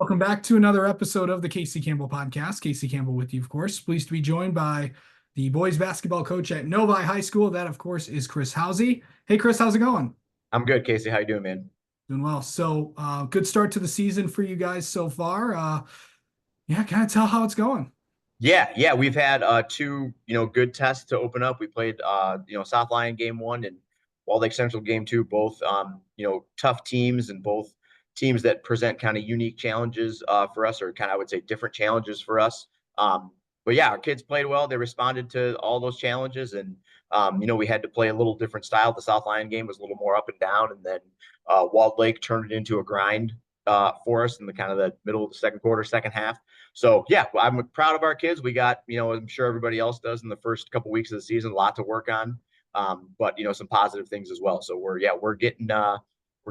Welcome back to another episode of the Casey Campbell podcast. Casey Campbell with you, of course. Pleased to be joined by the boys basketball coach at Novi High School. That, of course, is Chris Housey. Hey, Chris, how's it going? I'm good, Casey. How you doing, man? Doing well. So, good start to the season for you guys so far. Yeah, kind of tell how it's going. Yeah. We've had two, good tests to open up. We played South Lyon game one and Wall Lake Central game two, both tough teams and both teams that present kind of unique challenges for us, or kind of I would say different challenges for us. But yeah, our kids played well. They responded to all those challenges, and we had to play a little different style. The South Lyon game was a little more up and down, and then Walled Lake turned it into a grind for us in the kind of the middle of the second quarter, second half. So yeah, I'm proud of our kids. We got, I'm sure everybody else does in the first couple weeks of the season, a lot to work on, but some positive things as well. So we're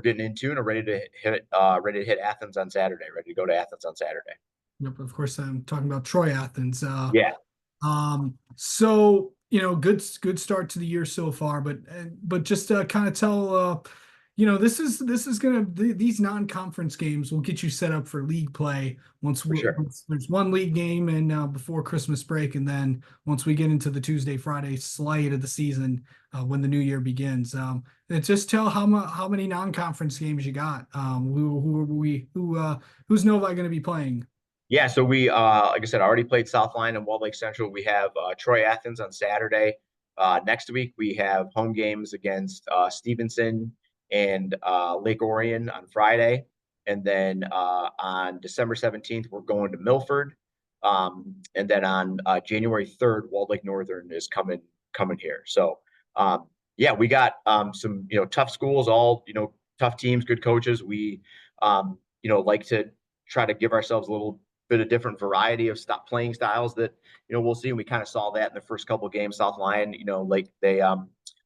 getting in tune and ready to hit Athens on Saturday. Ready to go to Athens on Saturday. Yep, of course, I'm talking about Troy Athens. Yeah, So good start to the year so far, but just kind of tell this is gonna these non-conference games will get you set up for league play for sure. once there's one league game and before Christmas break, and then once we get into the Tuesday Friday slate of the season when the new year begins. And just tell how many non-conference games you got. Who are we who's Novi going to be playing? Yeah, so we, like I said, already played South Line and Walled Lake Central. We have Troy Athens on Saturday. Next week, we have home games against Stevenson and Lake Orion on Friday. And then on December 17th, we're going to Milford. And then on January 3rd, Walled Lake Northern is coming here. So, yeah, we got some, tough schools, all, tough teams, good coaches. We, like to try to give ourselves a little bit of different variety of playing styles that we'll see. And we kind of saw that in the first couple of games. South Lyon, like they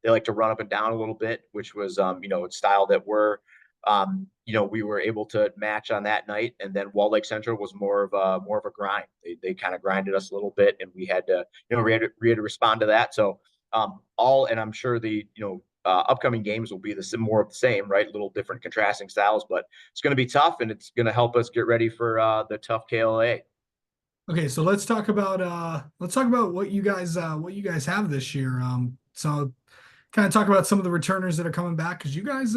like to run up and down a little bit, which was a style that we were able to match on that night. And then Wall Lake Central was more of a grind. They kind of grinded us a little bit, and we had to we had to respond to that. So and I'm sure the upcoming games will be more of the same, right? Little different contrasting styles, but it's going to be tough, and it's going to help us get ready for the tough KLA. Okay, so let's talk about what you guys have this year. So kind of talk about some of the returners that are coming back, because you guys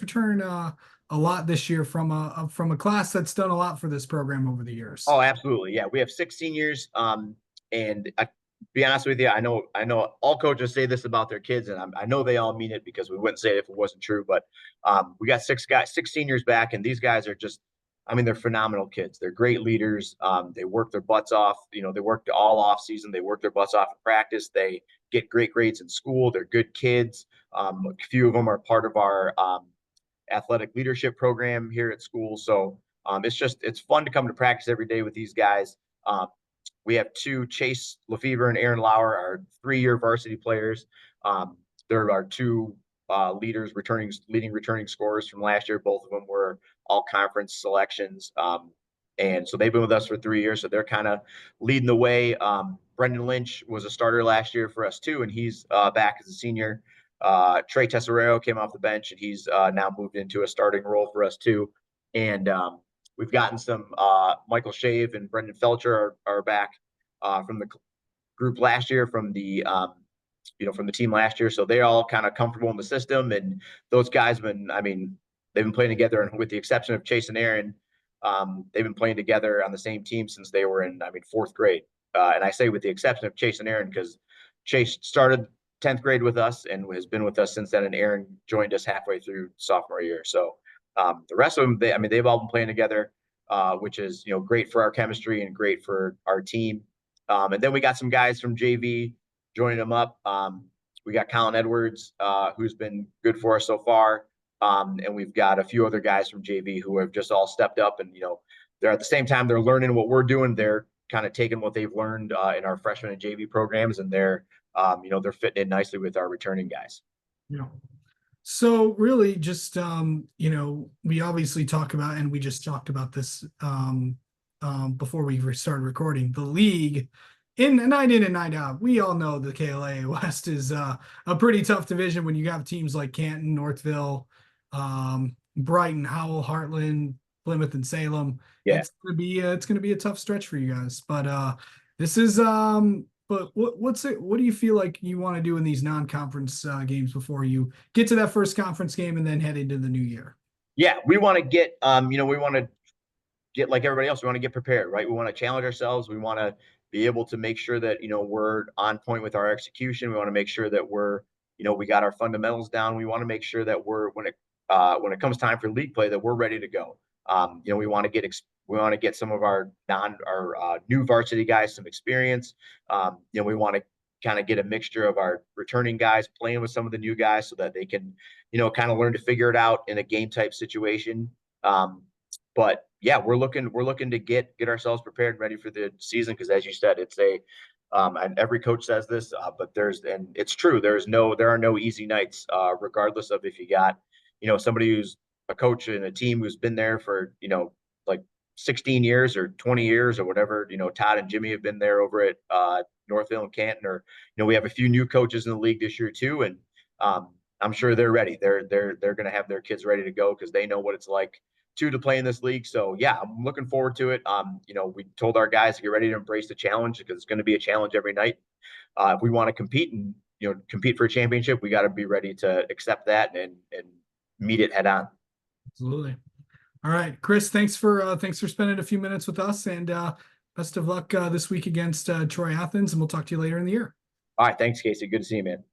return a lot this year from a class that's done a lot for this program over the years. Oh, absolutely. Yeah, we have 16 years. And be honest with you, I know all coaches say this about their kids, and I know they all mean it, because we wouldn't say it if it wasn't true. But we got 16 years back, and these guys are just, I mean, they're phenomenal kids. They're great leaders. They work their butts off. They work all off season. They work their butts off in practice. They get great grades in school. They're good kids. A few of them are part of our athletic leadership program here at school. So it's fun to come to practice every day with these guys. We have two, Chase Lefevre and Aaron Lauer, our 3-year varsity players. They're our two leading returning scorers from last year. Both of them were all conference selections. And so they've been with us for 3 years. So they're kind of leading the way. Brendan Lynch was a starter last year for us too, and he's back as a senior. Trey Tesserero came off the bench, and he's now moved into a starting role for us too. And we've gotten some Michael Shave and Brendan Felcher are back from the group last year, from the team last year. So they're all kind of comfortable in the system. And those guys they've been playing together, and with the exception of Chase and Aaron, they've been playing together on the same team since they were in, fourth grade. And I say with the exception of Chase and Aaron, because Chase started 10th grade with us and has been with us since then, and Aaron joined us halfway through sophomore year. So the rest of them, they've all been playing together, which is great for our chemistry and great for our team. And then we got some guys from JV joining them up. We got Colin Edwards, who's been good for us so far, and we've got a few other guys from JV who have just all stepped up, and they're at the same time they're learning what we're doing. They're kind of taking what they've learned in our freshman and JV programs, and they're fitting in nicely with our returning guys. Yeah. So really just we obviously talk about, and we just talked about this before we started recording, the league in night in and night out. We all know the KLA West is a pretty tough division when you have teams like Canton, Northville, Brighton, Howell, Heartland, Plymouth and Salem. Yeah. It's gonna be a tough stretch for you guys. But this is but what's it? What do you feel like you want to do in these non-conference games before you get to that first conference game and then head into the new year? Yeah, we want to get we want to get like everybody else. We want to get prepared, right? We want to challenge ourselves. We want to be able to make sure that we're on point with our execution. We want to make sure that we're we got our fundamentals down. We want to make sure that we're when it comes time for league play that we're ready to go. We want to get some of our new varsity guys some experience. We want to kind of get a mixture of our returning guys playing with some of the new guys so that they can kind of learn to figure it out in a game type situation. But yeah, we're looking to get ourselves prepared and ready for the season because, as you said, it's a and every coach says this, but and it's true. There are no easy nights, regardless of if you got somebody who's a coach in a team who's been there for like 16 years or 20 years or whatever. Todd and Jimmy have been there over at Northville and Canton, or we have a few new coaches in the league this year too, and I'm sure they're ready. They're going to have their kids ready to go because they know what it's like to play in this league. So yeah, I'm looking forward to it. We told our guys to get ready to embrace the challenge because it's going to be a challenge every night. If we want to compete and compete for a championship, we got to be ready to accept that and meet it head on. Absolutely. All right, Chris, thanks for spending a few minutes with us, and best of luck this week against Troy Athens, and we'll talk to you later in the year. All right, thanks, Casey. Good to see you, man.